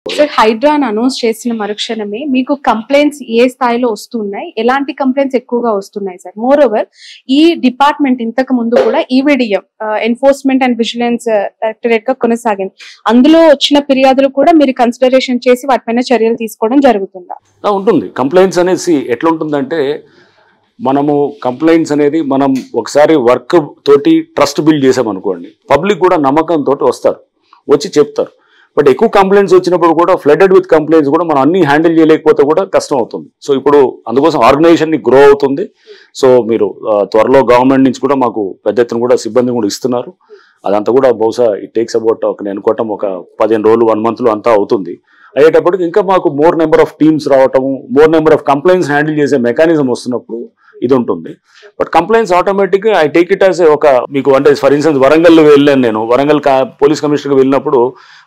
Sir Hydraa announce చేసిన మరుక్షణమే మీకు కంప్లైంట్స్ ఏ స్థాయిలో వస్తున్నాయి, ఎలాంటి కంప్లైంట్స్ ఎక్కువగా వస్తున్నాయి సార్? మోర్ ఓవర్ ఈ డిపార్ట్మెంట్ ఇంతకు ముందు కూడా EVDM enforcement and vigilance directorate గా కొనసాగింది. అందులో వచ్చిన ఫిర్యాదులు కూడా మీరు కన్సిడరేషన్ చేసి వాటిపైన చర్యలు తీసుకోవడం జరుగుతుందా? ఉంటుంది. కంప్లైంట్స్ అనేసి ఎట్లా ఉంటుందంటే, మనము కంప్లైంట్స్ అనేది మనం ఒకసారి వర్క్ తోటి ట్రస్ట్ బిల్డ్ చేసామనుకోండి, పబ్లిక్ కూడా నమ్మకంతో వస్తారు, వచ్చి చెప్తారు. బట్ ఎక్కువ కంప్లైంట్స్ వచ్చినప్పుడు కూడా ఫ్లడెడ్ విత్ కంప్లైంట్స్ కూడా మనం అన్ని హ్యాండిల్ చేయలేకపోతే కూడా కష్టం అవుతుంది. సో ఇప్పుడు అందుకోసం ఆర్గనైజేషన్ గ్రో అవుతుంది. సో మీరు త్వరలో గవర్నమెంట్ నుంచి కూడా మాకు పెద్ద ఎత్తున కూడా సిబ్బంది కూడా ఇస్తున్నారు. అదంతా కూడా బహుశా ఇట్ టేక్స్ అబౌట్ నేను అనుకోవటం ఒక 15 రోజులు 1 monthలో అంతా అవుతుంది. అయ్యేటప్పటికి ఇంకా మాకు మోర్ నెంబర్ ఆఫ్ టీమ్స్ రావటము, more number of complaints handle చేసే మెకానిజం వస్తున్నప్పుడు ఇది ఉంటుంది. బట్ కంప్లైంట్స్ ఆటోమేటిక్గా ఐ టేక్ ఇట్ యాజ్ ఒక మీకు అంటే ఫర్ ఇన్స్టెన్స్ వరంగల్ వెళ్ళాను నేను. వరంగల్ పోలీస్ కమిషనర్కి వెళ్ళినప్పుడు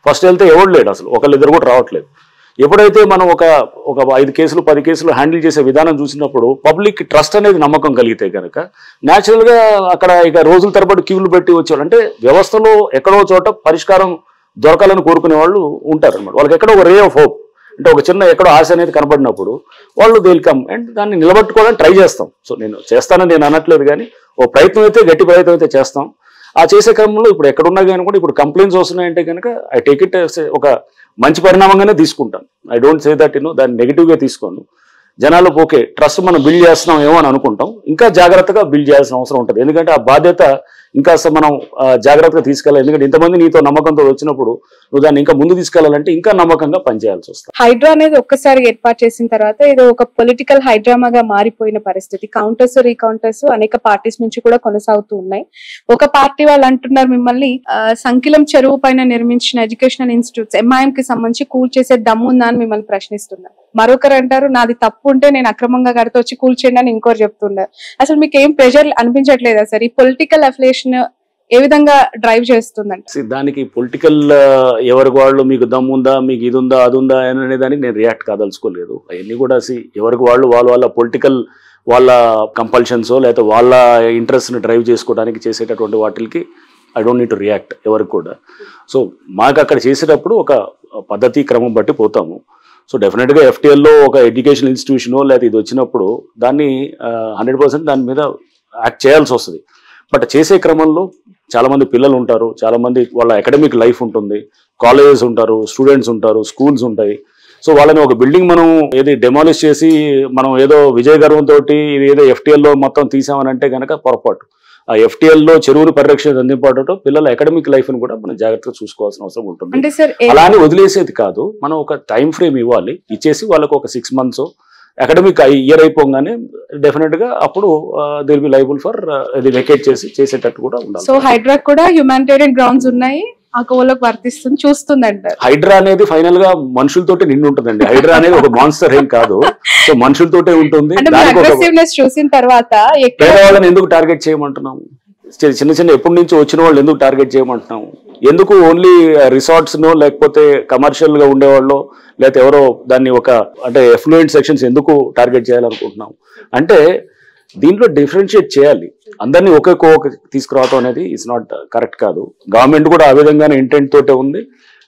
ఫస్ట్ వెళ్తే ఎవరు లేడు, అసలు ఒకళ్ళిద్దరు కూడా రావట్లేదు. ఎప్పుడైతే మనం ఒక 5 కేసులు 10 కేసులు హ్యాండిల్ చేసే విధానం చూసినప్పుడు పబ్లిక్ ట్రస్ట్ అనేది నమ్మకం కలిగితే కనుక న్యాచురల్గా అక్కడ ఇక రోజుల తరబడి క్యూలు పెట్టి వచ్చేవాళ్ళు, అంటే వ్యవస్థలో ఎక్కడో చోట పరిష్కారం దొరకాలని కోరుకునే వాళ్ళు ఉంటారు అనమాట. వాళ్ళకి ఎక్కడో ఒక రే ఆఫ్ హోప్, అంటే ఒక చిన్న ఎక్కడో ఆశ అనేది కనపడినప్పుడు వాళ్ళు వెల్కమ్ అండ్ దాన్ని నిలబెట్టుకోవడానికి ట్రై చేస్తాం. సో నేను చేస్తానని నేను అనట్లేదు, కానీ ఓ ప్రయత్నం అయితే గట్టి ప్రయత్నం అయితే చేస్తాం. ఆ చేసే క్రమంలో ఇప్పుడు ఎక్కడున్నా కానీ కూడా ఇప్పుడు కంప్లైంట్స్ వస్తున్నాయంటే కనుక ఐ టేక్ ఇట్ ఒక మంచి పరిణామంగానే తీసుకుంటాను. ఐ డోంట్ సే దట్ దాన్ని నెగిటివ్గా తీసుకోను. జనాలు ఓకే ట్రస్ట్ మనం బిల్డ్ చేస్తున్నాం ఏమో అని అనుకుంటాం, ఇంకా జాగ్రత్తగా బిల్డ్ చేయాల్సిన అవసరం ఉంటుంది. ఎందుకంటే ఆ బాధ్యత ఇంకా మనం జాగ్రత్తగా తీసుకెళ్ళాలి. ఎందుకంటే ఇంతమంది నీతో నమ్మకంతో వచ్చినప్పుడు నువ్వు దాన్ని ఇంకా ముందు తీసుకెళ్లాలంటే ఇంకా నమ్మకంగా పనిచేయాల్సి వస్తుంది. హైడ్రా అనేది ఒక్కసారి ఏర్పాటు చేసిన తర్వాత ఇది ఒక పొలిటికల్ హైడ్రామాగా మారిపోయిన పరిస్థితి. కౌంటర్స్ రీకౌంటర్స్ అనేక పార్టీస్ నుంచి కూడా కొనసాగుతూ ఉన్నాయి. ఒక పార్టీ వాళ్ళు అంటున్నారు మిమ్మల్ని సంకిలం చెరువు పైన నిర్మించిన ఎడ్యుకేషనల్ ఇన్స్టిట్యూట్స్ ఎంఐఎం కి సంబంధించి కూల్ చేసే దమ్ము ఉందా అని మిమ్మల్ని ప్రశ్నిస్తున్నారు. మరొకరు అంటారు నాది తప్పు ఉంటే నేను అక్రమంగా కడితే వచ్చి కూల్ చేయండి అని ఇంకోరు చెప్తున్నారు. అసలు మీకు ఏం ప్రెషర్ అనిపించట్లేదా సార్? ఈ పొలిటికల్ అఫిలియేషన్ ఏ విధంగా డ్రైవ్ చేస్తుందంటే దానికి పొలిటికల్ ఎవరికి వాళ్ళు మీకు దమ్ముందా, మీకు ఇది ఉందా అది ఉందా అనే దానికి నేను రియాక్ట్ కాదలుచుకోలేదు. అవన్నీ కూడా ఎవరికి వాళ్ళు వాళ్ళ పొలిటికల్ వాళ్ళ కంపల్షన్సో లేకపోతే వాళ్ళ ఇంట్రెస్ట్ని డ్రైవ్ చేసుకోవడానికి చేసేటటువంటి వాటికి I don't need to react ఎవరికి కూడా. సో మాకు అక్కడ చేసేటప్పుడు ఒక పద్ధతి క్రమం బట్టి పోతాము. సో డెఫినెట్గా ఎఫ్టీఎల్లో ఒక ఎడ్యుకేషన్ ఇన్స్టిట్యూషనో లేకపోతే ఇది వచ్చినప్పుడు దాన్ని 100% దాని మీద యాక్ట్ చేయాల్సి వస్తుంది. బట్ చేసే క్రమంలో చాలామంది పిల్లలు ఉంటారు, చాలామంది వాళ్ళ అకాడమిక్ లైఫ్ ఉంటుంది, కాలేజెస్ ఉంటారు, స్టూడెంట్స్ ఉంటారు, స్కూల్స్ ఉంటాయి. సో వాళ్ళని ఒక బిల్డింగ్ మనం ఏది డెమాలిష్ చేసి మనం ఏదో విజయ గర్వంతో ఇది ఏదో ఎఫ్టీఎల్లో మొత్తం తీసామని అంటే కనుక పొరపాటు. ఆ ఎఫ్టీఎల్లో చెరువును పరిరక్షణ అందింపడటం పిల్లల అకాడమిక్ లైఫ్ ని కూడా మనం జాగ్రత్తగా చూసుకోవాల్సిన అవసరం ఉంటుంది. అలానే వదిలేసేది కాదు, మనం ఒక టైం ఫ్రేమ్ ఇవ్వాలి, ఇచ్చేసి వాళ్ళకు ఒక 6 months అకాడమిక్ ఇయర్ అయిపోగానే డెఫినెట్ గా అప్పుడు they will be liable for ఇది వెకేట్ చేసేటట్టు కూడా ఉండాలి. సో హైడ్రా కూడా హ్యూమానిటేరియన్ గ్రౌండ్స్ ఉన్నాయి, ఆ కోవలకు వర్తిస్తుంది చూస్తుంది అంటారు. హైడ్రా అనేది ఫైనల్ గా మనుషులతోటే నిండి ఉంటుందండి. హైడ్రా అనేది ఒక మాన్స్టర్ ఏం కాదు, సో మనుషులతోటే ఉంటుంది. చూసిన తర్వాత పేదవాళ్ళని ఎందుకు టార్గెట్ చేయమంటున్నాము? చిన్న చిన్న ఎప్పటి నుంచి వచ్చిన వాళ్ళు ఎందుకు టార్గెట్ చేయమంటున్నాము? ఎందుకు ఓన్లీ రిసార్ట్స్ నో లేకపోతే కమర్షియల్ గా ఉండేవాళ్ళు లేకపోతే ఎవరో దాన్ని ఒక అంటే ఎఫ్లూయెంట్ సెక్షన్స్ ఎందుకు టార్గెట్ చేయాలనుకుంటున్నాం అంటే దీంట్లో డిఫరెన్షియేట్ చేయాలి. అందరినీ ఒకే తీసుకురావటం అనేది ఇట్స్ నాట్ కరెక్ట్ కాదు. గవర్నమెంట్ కూడా ఆ విధంగానే ఇంటెంట్ తోటే ఉంది.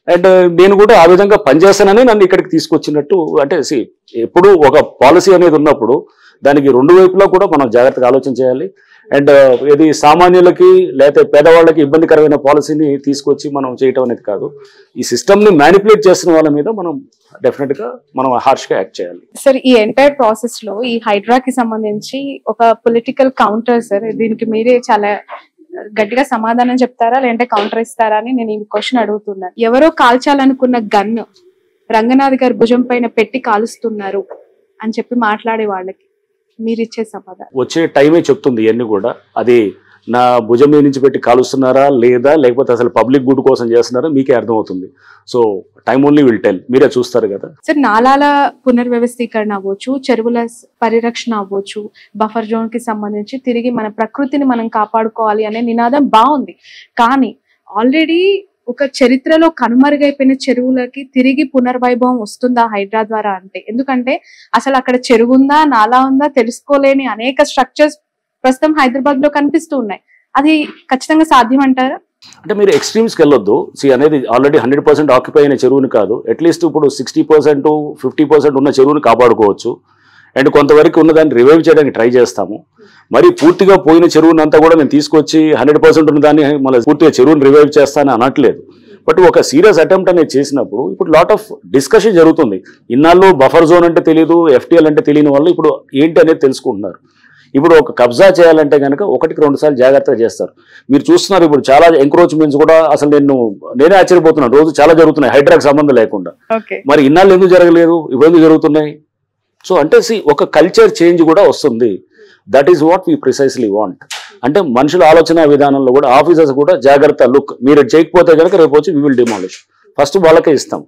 అండ్ నేను కూడా ఆ విధంగా పనిచేస్తానని నన్ను ఇక్కడికి తీసుకొచ్చినట్టు. అంటే ఎప్పుడు ఒక పాలసీ అనేది ఉన్నప్పుడు దానికి 2 వైపులా కూడా మనం జాగ్రత్తగా ఆలోచన చేయాలి. అండ్ ఇది సామాన్యులకి లేకపోతే పేదవాళ్ళకి ఇబ్బందికరమైన పాలసీని తీసుకొచ్చి మనం చేయటం అనేది కాదు. ఈ సిస్టమ్ని మ్యానిపులేట్ చేస్తున్న వాళ్ళ మీద మనం డెఫినెట్గా మనం హార్ష్గా యాక్ట్ చేయాలి. సార్ ఈ ఎంటైర్ ప్రాసెస్ లో ఈ హైడ్రాకి సంబంధించి ఒక పొలిటికల్ కౌంటర్ సార్, దీనికి మీరే చాలా గట్టిగా సమాధానం చెప్తారా లేదంటే కౌంటర్ ఇస్తారా అని నేను ఈ క్వశ్చన్ అడుగుతున్నాను. ఎవరో కాల్చాలనుకున్న గన్ను రంగనాథ్ గారి భుజం పైన పెట్టి కాలుస్తున్నారు అని చెప్పి మాట్లాడే వాళ్ళకి మీరు ఇచ్చే సమాధానం? వచ్చే టైమే చెప్తుంది ఇవన్నీ కూడా. అది నా భుజం మీద నుంచి పెట్టి కాలుస్తున్నారా లేదా లేకపోతే అసలు పబ్లిక్ గుడ్ కోసం చేస్తున్నారా మీకే అర్థమవుతుంది. So time only will tell, మీరే చూస్తారు కదా. సార్ నాలాల పునర్వ్యవస్థీకరణ అవ్వచ్చు, చెరువుల పరిరక్షణ అవ్వచ్చు, బఫర్ జోన్ కి సంబంధించి తిరిగి మన ప్రకృతిని మనం కాపాడుకోవాలి అనే నినాదం బాగుంది. కానీ ఆల్రెడీ ఒక చరిత్రలో కనుమరుగైపోయిన చెరువులకి తిరిగి పునర్వైభవం వస్తుందా హైడ్రా ద్వారా అంటే? ఎందుకంటే అసలు అక్కడ చెరువు ఉందా నాలా ఉందా తెలుసుకోలేని అనేక స్ట్రక్చర్స్ ప్రస్తుతం హైదరాబాద్ లో కనిపిస్తూ ఉన్నాయి. అది ఖచ్చితంగా సాధ్యం అంటారా? అంటే మీరు ఎక్స్ట్రీమ్స్కి వెళ్ళొద్దు. అనేది ఆల్రెడీ 100% ఆక్యుపై అయిన చెరువుని కాదు, అట్లీస్ట్ ఇప్పుడు 60% 50% ఉన్న చెరువుని కాపాడుకోవచ్చు. అండ్ కొంతవరకు ఉన్నదాన్ని రివైవ్ చేయడానికి ట్రై చేస్తాము. మరి పూర్తిగా పోయిన చెరువుని అంతా కూడా నేను తీసుకొచ్చి 100% ఉన్నదాన్ని మళ్ళీ పూర్తిగా చెరువుని రివైవ్ చేస్తానని అనట్లేదు. బట్ ఒక సీరియస్ అటెంప్ట్ అనేది చేసినప్పుడు ఇప్పుడు లాట్ ఆఫ్ డిస్కషన్ జరుగుతుంది. ఇన్నాళ్ళు బఫర్ జోన్ అంటే తెలియదు, FTL అంటే తెలియని వాళ్ళు ఇప్పుడు ఏంటి అనేది తెలుసుకుంటున్నారు. ఇప్పుడు ఒక కబ్జా చేయాలంటే కనుక 1-2 సార్లు జాగ్రత్తగా చేస్తారు. మీరు చూస్తున్నారు ఇప్పుడు చాలా ఎంక్రోచ్మెంట్స్ కూడా అసలు నేనే ఆశ్చర్యపోతున్నాను. రోజు చాలా జరుగుతున్నాయి హైడ్రాకి సంబంధం లేకుండా. మరి ఇన్నాళ్ళు ఎందుకు జరగలేదు, ఇప్పుడు ఎందుకు జరుగుతున్నాయి? సో అంటే ఒక కల్చర్ చేంజ్ కూడా వస్తుంది. That is what we precisely want. అంటే మనుషుల ఆలోచన విధానంలో కూడా ఆఫీసర్స్ కూడా జాగ్రత్త, లుక్ మీరు చేయకపోతే కనుక రేపు వచ్చి వీ విల్ డిమాలిష్, ఫస్ట్ వాళ్ళకే ఇస్తాం.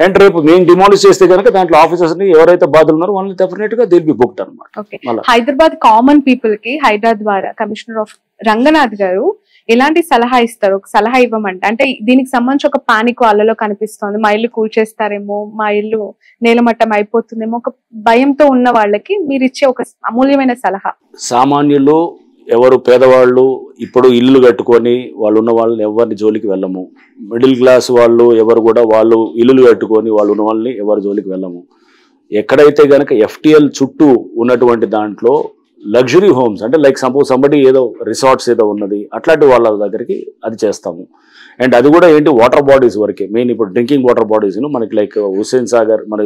అండ్ రేపు మేము డిమాలిష్ చేస్తే కనుక దాంట్లో ఆఫీసర్స్ ని ఎవరైతే బాధలు ఉన్నారో వాళ్ళని డెఫినెట్ గా దిల్ బి బుక్డ్ అనమాట. హైదరాబాద్ కామన్ పీపుల్ కి హైదరాబాద్ ద్వారా కమిషనర్ ఆఫ్ రంగనాథ్ గారు ఎలాంటి సలహా ఇస్తారు? ఒక సలహా ఇవ్వమంటే, అంటే దీనికి సంబంధించి ఒక పానిక్ వాళ్ళలో కనిపిస్తోంది, మా ఇల్లు కూల్చేస్తారేమో, మా ఇల్లు నేలమట్టం అయిపోతుందేమో, ఒక భయంతో ఉన్న వాళ్ళకి మీరు ఇచ్చే ఒక అమూల్యమైన సలహా. సామాన్యులు ఎవరు పేదవాళ్ళు ఇప్పుడు ఇల్లు కట్టుకొని వాళ్ళు ఉన్న వాళ్ళని ఎవరిని జోలికి వెళ్ళము. మిడిల్ క్లాస్ వాళ్ళు ఎవరు కూడా వాళ్ళు ఇల్లులు కట్టుకొని వాళ్ళు ఉన్న వాళ్ళని ఎవరి జోలికి వెళ్ళము. ఎక్కడైతే కనుక FTL చుట్టూ ఉన్నటువంటి దాంట్లో లగ్జరీ హోమ్స్ అంటే లైక్ సపోజ్ సంబడి ఏదో రిసార్ట్స్ ఏదో ఉన్నది అట్లాంటి వాళ్ళ దగ్గరికి అది చేస్తాము. అండ్ అది కూడా ఏంటి వాటర్ బాడీస్ వరకే, మెయిన్ ఇప్పుడు డ్రింకింగ్ వాటర్ బాడీస్ మనకి లైక్ హుస్సేన్ సాగర్, మన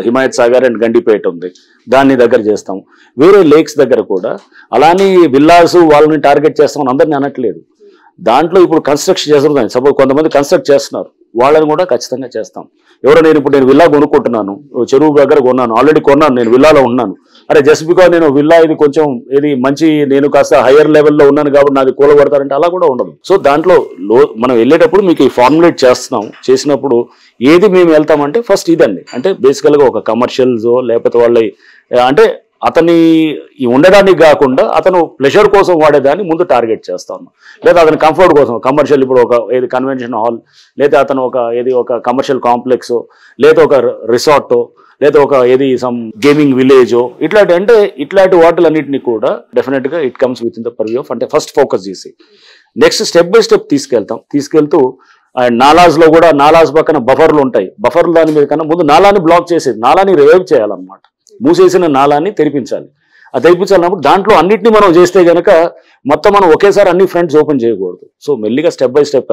హిమాయత్ సాగర్ అండ్ గండిపేట ఉంది, దాన్ని దగ్గర చేస్తాము. వేరే లేక్స్ దగ్గర కూడా అలానే విల్లాస్ వాళ్ళని టార్గెట్ చేస్తామని అందరినీ అనట్లేదు. దాంట్లో ఇప్పుడు కన్స్ట్రక్షన్ చేస్తున్నారు, సపోజ్ కొంతమంది కన్స్ట్రక్ట్ చేస్తున్నారు, వాళ్ళని కూడా ఖచ్చితంగా చేస్తాం. నేను విల్లా కొనుక్కుంటున్నాను, చెరువు దగ్గర కొన్నాను, ఆల్రెడీ కొన్నాను, నేను విల్లాలో ఉన్నాను, అరే జస్ట్ బికాజ్ నేను విల్లా ఇది కొంచెం ఇది మంచి నేను కాస్త హైయర్ లెవెల్లో ఉన్నాను కాబట్టి నాది కూలగొడతారంటే అలా కూడా ఉండదు. సో దాంట్లో మనం వెళ్ళేటప్పుడు మీకు ఈ ఫార్ములేట్ చేసినప్పుడు ఏది మేము వెళ్తామంటే ఫస్ట్ ఇదండి. అంటే బేసికల్గా ఒక కమర్షియల్స్ లేకపోతే వాళ్ళ అంటే అతని ఉండడానికి కాకుండా అతను ప్లెజర్ కోసం వాడేదాన్ని ముందు టార్గెట్ చేస్తాను, లేదా అతని కంఫర్ట్ కోసం కమర్షియల్ ఇప్పుడు ఒక ఏది కన్వెన్షన్ హాల్, లేదా అతను ఒక కమర్షియల్ కాంప్లెక్స్, లేదా ఒక రిసార్ట్, లేదా ఒక సమ్ గేమింగ్ విలేజో, ఇట్లాంటి వాటిలన్నింటినీ కూడా డెఫినెట్ గా it comes with in the purview of అంటే ఫస్ట్ ఫోకస్ చేసి నెక్స్ట్ స్టెప్ బై స్టెప్ తీసుకెళ్తూ అండ్ నాలాస్ లో కూడా నాలాస్ పక్కన బఫర్లు ఉంటాయి, బఫర్లు దాని మీద కన్నా ముందు నాలాని బ్లాక్ చేసేది, నాలాని రివైవ్ చేయాలన్నమాట, మూసేసిన నాలాన్ని తెరిపించాలి. అది తెరిపించాలన్నప్పుడు దాంట్లో అన్నింటినీ మనం చేస్తే కనుక మొత్తం మనం ఒకేసారి అన్ని ఫ్రంట్స్ ఓపెన్ చేయకూడదు. సో మెల్లిగా స్టెప్ బై స్టెప్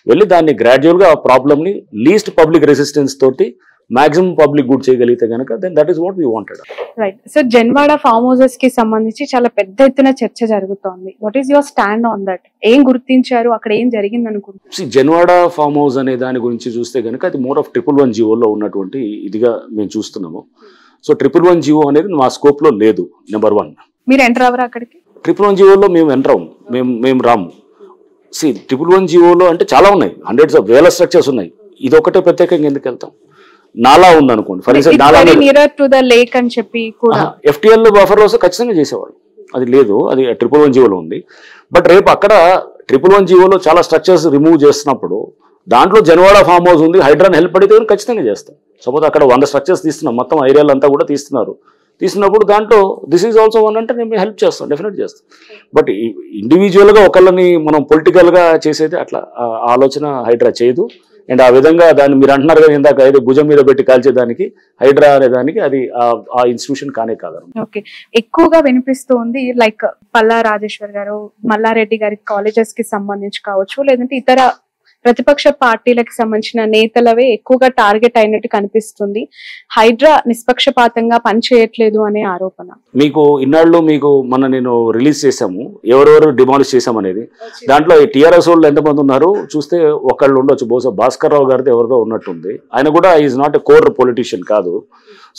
వెళ్ళి దాన్ని గ్రాడ్యువల్గా ఆ ప్రాబ్లమ్ని లీస్ట్ పబ్లిక్ రెసిస్టెన్స్ తోటి మాక్సిమం పబ్లిక్ గుడ్ చేయగలిగితే కనుక then that is what we wanted. Right sir, Janwada farm houses కి సంబంధించి చాలా పెద్ద ఎత్తున చర్చ జరుగుతోంది. What is your stand on that? ఏం గుర్తించారు, అక్కడ ఏం జరిగింది అనుకుంటున్నారు? జన్వాడ ఫార్మ్ హౌస్ అనే దాని గురించి చూస్తే కనుక అది మోర్ ఆఫ్ 111 జీవోలో ఉన్నటువంటి ఇదిగా మేము చూస్తున్నాము. సో 111 జీవో అనేది మా స్కోప్ లో లేదు. నెంబర్ 1 మీరు ఎంటర్ అవ్వరా అక్కడికి? 111 జీవోలో మేము ఎంటర్ అవ్వము, మేము రాము. 111 జీవోలో అంటే చాలా ఉన్నాయి, హండ్రెడ్స్ ఆఫ్ వేల స్ట్రక్చర్స్ ఉన్నాయి. ఇది ఒకటే ప్రత్యేకంగా ఎందుకు వెళ్తాం? నాలా ఉంది అనుకోండి, ఫర్ ఎగ్జాంపుల్ నాలా అని చెప్పి FTL బఫర్ హౌస్ ఖచ్చితంగా చేసేవాళ్ళు, అది లేదు, అది 111 జీవోలో ఉంది. బట్ రేపు అక్కడ 111 జీవోలో చాలా స్ట్రక్చర్స్ రిమూవ్ చేస్తున్నప్పుడు దాంట్లో జన్వాడ ఫార్మ్ హౌస్ ఉంది, హైడ్రాన్ హెల్ప్ అడిగితే ఖచ్చితంగా చేస్తాం. సపోజ్ అక్కడ 100 స్ట్రక్చర్స్ తీస్తున్నాం, మొత్తం ఏరియాలు అంతా కూడా తీస్తున్నప్పుడు దాంట్లో దిస్ ఈజ్ ఆల్సో వన్ అంటే నేను హెల్ప్ చేస్తాం, డెఫినెట్ చేస్తాం. బట్ ఇండివిజువల్గా ఒకళ్ళని మనం పొలిటికల్గా చేసేది అట్లా ఆలోచన హైడ్రా చేయదు. అండ్ ఆ విధంగా దాన్ని మీరు అంటున్నారు కదా ఇందాక ఏదో భుజం మీద పెట్టి కాల్చేదానికి హైడ్రా అనే దానికి అది ఆ ఇన్స్టిట్యూషన్ కానే కాదు. ఓకే, ఎక్కువగా వినిపిస్తుంది లైక్ పల్లా రాజేశ్వర్ గారు, మల్లారెడ్డి గారి కాలేజెస్ కి సంబంధించి కావచ్చు, లేదంటే ఇతర ప్రతిపక్ష పార్టీలకు సంబంధించిన నేతలవే ఎక్కువగా టార్గెట్ అయినట్టు కనిపిస్తుంది. హైడ్రా నిష్పక్షపాతంగా పనిచేయట్లేదు అనే ఆరోపణ. మీకు ఇన్నాళ్ళు నేను రిలీజ్ చేశాము ఎవరెవరు డిమాలిష్ చేశామనేది. దాంట్లో TRS వాళ్ళు ఎంతమంది ఉన్నారు చూస్తే ఒకళ్ళు ఉండొచ్చు, బహుశా భాస్కర్ రావు గారిది ఎవరిదో ఉన్నట్టుంది. ఆయన కూడా is not a core politician కాదు.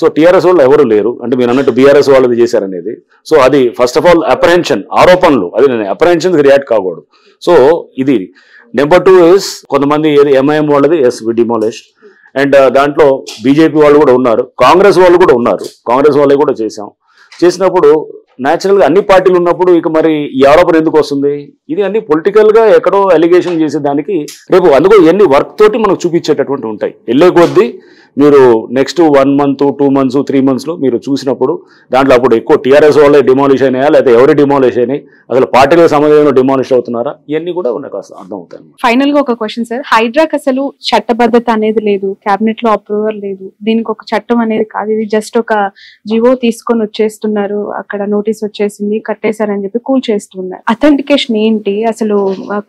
సో TRS వాళ్ళు ఎవరు లేరు, అంటే మీరు అన్నట్టు BRS వాళ్ళది చేశారనేది. సో అది ఫస్ట్ ఆఫ్ ఆల్ అప్రహెన్షన్, ఆరోపణలు, అది నేను అప్రహెన్షన్ రియాక్ట్ కాకూడదు. సో ఇది నెంబర్ 2 ఇస్ కొంతమంది MIM వాళ్ళది వి డిమాలిష్. అండ్ దాంట్లో బీజేపీ వాళ్ళు కూడా ఉన్నారు, కాంగ్రెస్ వాళ్ళు కూడా ఉన్నారు, కాంగ్రెస్ వాళ్ళే కూడా చేసినప్పుడు న్యాచురల్గా అన్ని పార్టీలు ఉన్నప్పుడు ఇక మరి ఈ ఆరోపణ ఎందుకు వస్తుంది? ఇది అన్ని పొలిటికల్గా ఎక్కడో అలిగేషన్ చేసేదానికి రేపు అందుకో ఎన్ని వర్క్ తోటి మనకు చూపించేటటువంటి ఉంటాయి. వెళ్ళే కొద్దీ మీరు నెక్స్ట్ 1 month 2 months 3 months మీరు చూసినప్పుడు దాంట్లో అప్పుడు ఎక్కువ టీఆర్ఎస్ వాళ్ళే డిమాలిష్ అయినాయా లేదా ఎవరు డిమాలిష్ అయినాయి, అసలు పార్టీల సమాజంలో డిమాలిష్ అవుతున్నారా, ఇవన్నీ కూడా నాకు అర్థం అవుతాయి. ఫైనల్ గా ఒక క్వశ్చన్ సార్, హైడ్రాక్ అసలు చట్టబద్ధత అనేది లేదు, కేబినెట్ లో అప్రూవల్ లేదు, దీనికి ఒక చట్టం అనేది కాదు, ఇది జస్ట్ ఒక జివో తీసుకొని వచ్చేస్తున్నారు, అక్కడ నోటీస్ వచ్చేసింది కట్టేశారని చెప్పి కూల్ చేస్తున్నారు. అథెంటికేషన్ ఏంటి అసలు?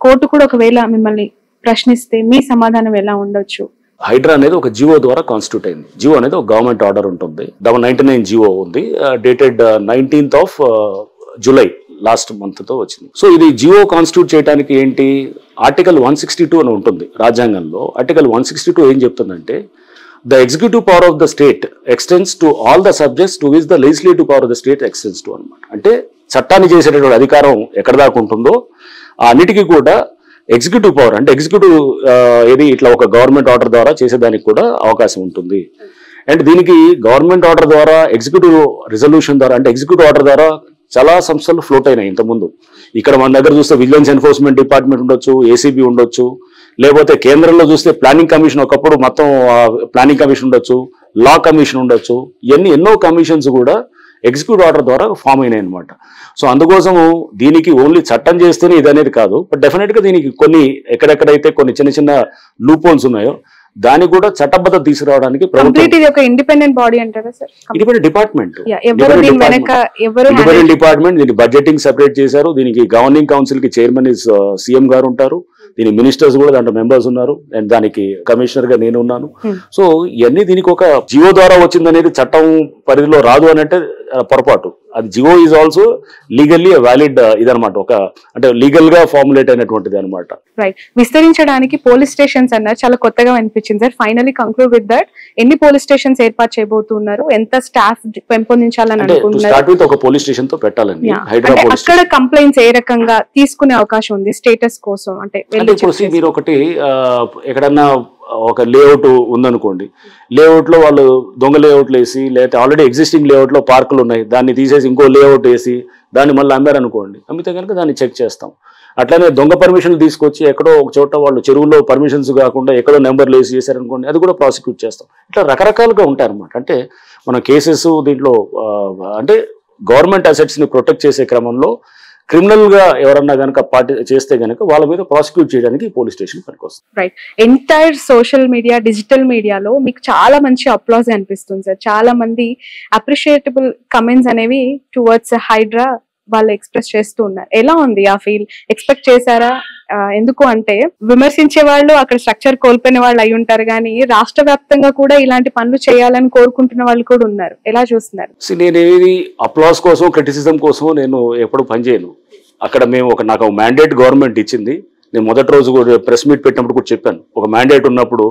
కోర్టు కూడా ఒకవేళ మిమ్మల్ని ప్రశ్నిస్తే మీ సమాధానం ఎలా ఉండొచ్చు? హైడ్రా అనేది ఒక జివో ద్వారా కాన్స్టిట్యూట్ అయింది. జివో అనేది ఒక గవర్నమెంట్ ఆర్డర్ ఉంటుంది. 99 జివో ఉంది, dated 19th July last month తో వచ్చింది. సో ఇది జియో కాన్స్టిట్యూట్ చేయడానికి ఏంటి, ఆర్టికల్ 162 అని ఉంటుంది రాజ్యాంగంలో. ఆర్టికల్ 162 ఏం చెప్తుందంటే, the executive power of the state extends to all the subjects to which the legislative power of the state extends to అనమాట. అంటే చట్టాన్ని చేసేటటువంటి అధికారం ఎక్కడ దాకా ఉంటుందో అన్నిటికీ కూడా ఎగ్జిక్యూటివ్ పవర్, అంటే ఎగ్జిక్యూటివ్ ఏది ఇట్లా ఒక గవర్నమెంట్ ఆర్డర్ ద్వారా చేసేదానికి కూడా అవకాశం ఉంటుంది. అండ్ దీనికి గవర్నమెంట్ ఆర్డర్ ద్వారా, ఎగ్జిక్యూటివ్ రిజల్యూషన్ ద్వారా, అంటే ఎగ్జిక్యూటివ్ ఆర్డర్ ద్వారా చాలా సంస్థలు ఫ్లోట్ అయినాయి ఇంతకుముందు. ఇక్కడ మన దగ్గర చూస్తే విజిలెన్స్ ఎన్ఫోర్స్మెంట్ డిపార్ట్మెంట్ ఉండొచ్చు, ఏసీబీ ఉండొచ్చు, లేకపోతే కేంద్రంలో చూస్తే ప్లానింగ్ కమిషన్, ఒకప్పుడు మొత్తం ప్లానింగ్ కమిషన్ ఉండొచ్చు, లా కమిషన్ ఉండొచ్చు. ఇవన్నీ ఎన్నో కమిషన్స్ కూడా ఎగ్జిక్యూటివ్ ఆర్డర్ ద్వారా ఫామ్ అయినాయి అనమాట. సో అందుకోసము దీనికి ఓన్లీ చట్టం చేస్తేనే ఇది అనేది కాదు, బట్ డెఫినెట్ గా దీనికి కొన్ని ఎక్కడెక్కడైతే కొన్ని చిన్న చిన్న లూప్ హోల్స్ ఉన్నాయో దానికి కూడా చట్టబద్ధత తీసుకురావడానికి ఇండిపెండెంట్ బాడీ అంటారా sir? Independent department, independent department. దీనికి బడ్జెటింగ్ సెపరేట్ చేశారు. దీనికి గవర్నింగ్ కౌన్సిల్ కి చైర్మన్ సీఎం గారు ఉంటారు. దీని మినిస్టర్స్ కూడా దాంట్లో మెంబర్స్ ఉన్నారు. అండ్ దానికి కమిషనర్ గా నేను ఉన్నాను. సో ఇవన్నీ దీనికి ఒక జియో ద్వారా వచ్చింది అనేది చట్టం పరిధిలో రాదు అని అంటే పొరపాటు. అది GO is also legally valid ఇదనమాట, ఒక అంటే లీగల్ గా ఫార్ములేట్ అయినటువంటిది అనమాట. రైట్. విస్తరించడానికి పోలీస్ స్టేషన్స్ అన్నారు, చాలా కొత్తగా అనిపించింది sir. Finally conclude with that, ఎన్ని పోలీస్ స్టేషన్స్ ఏర్పాటు చేయబోతున్నారు, ఎంత స్టాఫ్ పెంపొందించాలని అనుకుంటున్నారు? ఒక పోలీస్ స్టేషన్ తో పెట్టాలండి. అక్కడ కంప్లైంట్స్ ఏ రకంగా తీసుకునే అవకాశం ఉంది స్టేటస్ కోసం? అంటే మీరు ఒకటి ఎక్కడన్నా ఒక లేఅవుట్ ఉందనుకోండి, లేఅవుట్ లో వాళ్ళు దొంగ లేఅవుట్లు వేసి, లేకపోతే ఆల్రెడీ ఎగ్జిస్టింగ్ లేఅవుట్ లో పార్కులు ఉన్నాయి, దాన్ని తీసేసి ఇంకో లేఅవుట్ వేసి దాన్ని మళ్ళీ అమ్మారనుకోండి, అమ్మితే కనుక దాన్ని చెక్ చేస్తాం. అట్లానే దొంగ పర్మిషన్లు తీసుకొచ్చి ఎక్కడో ఒక చోట వాళ్ళు చెరువుల్లో పర్మిషన్స్ కాకుండా ఎక్కడో నెంబర్లు వేసి చేశారనుకోండి, అది కూడా ప్రాసిక్యూట్ చేస్తాం. ఇట్లా రకరకాలుగా ఉంటాయి అనమాట. అంటే మన కేసెస్ దీంట్లో అంటే గవర్నమెంట్ అసెట్స్ ని ప్రొటెక్ట్ చేసే క్రమంలో క్రిమినల్ గా ఎవరన్నా కనుక చేస్తే గనక వాళ్ళ మీద ప్రాసిక్యూట్ చేయడానికి పోలీస్ స్టేషన్ పనికొస్తుంది. Right. Entire social media, digital మీడియాలో మీకు చాలా మంచి అప్లాజ్ అనిపిస్తుంది సార్. చాలా మంది అప్రిషియేటబుల్ కమెంట్స్ అనేవి టువర్డ్స్ హైడ్రా వాళ్ళు ఎక్స్ప్రెస్ చేస్తూ ఉన్నారు. ఎలా ఉంది ఆ ఫీల్? ఎక్స్పెక్ట్ చేశారా? ఎందుకు అంటే విమర్శించే వాళ్ళు అక్కడ స్ట్రక్చర్ కోల్పోయిన వాళ్ళు అయి ఉంటారు, కానీ రాష్ట్ర వ్యాప్తంగా కూడా ఇలాంటి పనులు చేయాలని కోరుకుంటున్న వాళ్ళు కూడా ఉన్నారు. ఎలా చూస్తున్నారు? నేను ఏది అప్లాస్ కోసం, క్రిటిసిజం కోసం నేను ఎప్పుడు పనిచేయను. అక్కడ మేము నాకు మ్యాండేట్ గవర్నమెంట్ ఇచ్చింది. నేను మొదటి రోజు కూడా ప్రెస్ మీట్ పెట్టినప్పుడు కూడా చెప్పాను, ఒక మ్యాండేట్ ఉన్నప్పుడు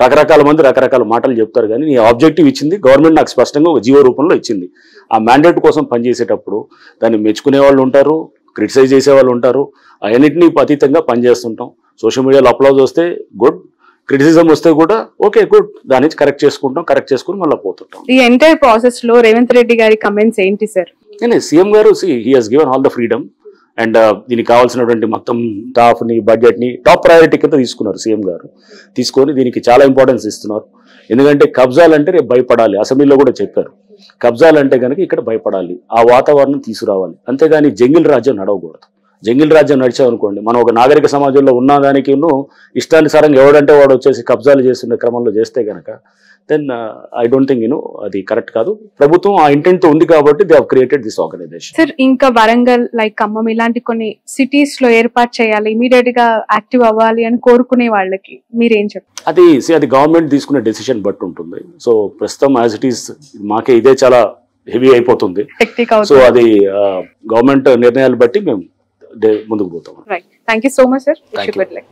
రకరకాల మంది రకరకాల మాటలు చెప్తారు, కానీ నీ ఆబ్జెక్టివ్ ఇచ్చింది గవర్నమెంట్, నాకు స్పష్టంగా ఒక జీవో రూపంలో ఇచ్చింది. ఆ మ్యాండేట్ కోసం పనిచేసేటప్పుడు దాన్ని మెచ్చుకునే వాళ్ళు ఉంటారు, క్రిటిసైజ్ చేసే వాళ్ళు ఉంటారు. అవన్నింటినీ అతీతంగా పనిచేస్తుంటాం. సోషల్ మీడియాలో అప్లాజ్ వస్తే గుడ్, క్రిటిసిజం వస్తే కూడా ఓకే గుడ్, దాని నుంచి కరెక్ట్ చేసుకుంటాం, కరెక్ట్ చేసుకుని మళ్ళీ పోతుంటాం. ఈ ఎంటైర్ ప్రాసెస్ లో రేవంత్ రెడ్డి గారి కమెంట్స్ ఏంటి సార్? సీఎం గారు he has given all the freedom and దీనికి కావాల్సినటువంటి మొత్తం స్టాఫ్ ని, బడ్జెట్ ని టాప్ ప్రయారిటీ కింద తీసుకున్నారు సీఎం గారు. తీసుకొని దీనికి చాలా ఇంపార్టెన్స్ ఇస్తున్నారు. ఎందుకంటే కబ్జాలంటే రేపు భయపడాలి. అసెంబ్లీలో కూడా చెప్పారు, కబ్జాలంటే కనుక ఇక్కడ భయపడాలి, ఆ వాతావరణం తీసుకురావాలి. అంతేగాని జంగిల్ రాజ్యం నడవకూడదు. జంగిల్ రాజ్యం నడిచామనుకోండి, మనం ఒక నాగరిక సమాజంలో ఉన్నదానికి ఇష్టానుసారంగా ఎవడంటే వాడు వచ్చేసి కబ్జాలు చేస్తున్న క్రమంలో చేస్తే కనుక దెన్ ఐ డోంట్ థింక్ అది కరెక్ట్ కాదు. ప్రభుత్వం ఆ ఇంటెంట్ తో ఉంది కాబట్టి they have created this organisation. Sir, ఇంకా వరంగల్, లైక్ ఖమ్మం ఇలాంటి కొన్ని సిటీస్ లో ఏర్పాటు చేయాలి, ఇమీడియట్ గా యాక్టివ్ అవ్వాలి అని కోరుకునే వాళ్ళకి మీరేం చెప్తారు? అది గవర్నమెంట్ తీసుకునే డెసిషన్ బట్టి ఉంటుంది. సో ప్రస్తుతం యాజ్ ఇట్ ఈస్ మాకే ఇదే చాలా హెవీ అయిపోతుంది. సో అది గవర్నమెంట్ నిర్ణయాలు బట్టి మేము ముందుకు పోతాం. Right. Thank you so much, sir.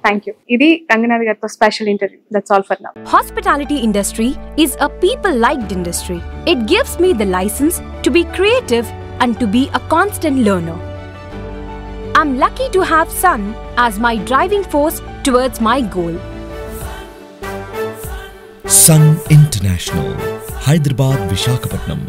Thank you. Idi Ranganath garto special interview. That's all for now. Hospitality industry is a people-liked industry. It gives me the license to be creative and to be a constant learner. I'm lucky to have Sun as my driving force towards my goal. Sun International, Hyderabad, Visakhapatnam.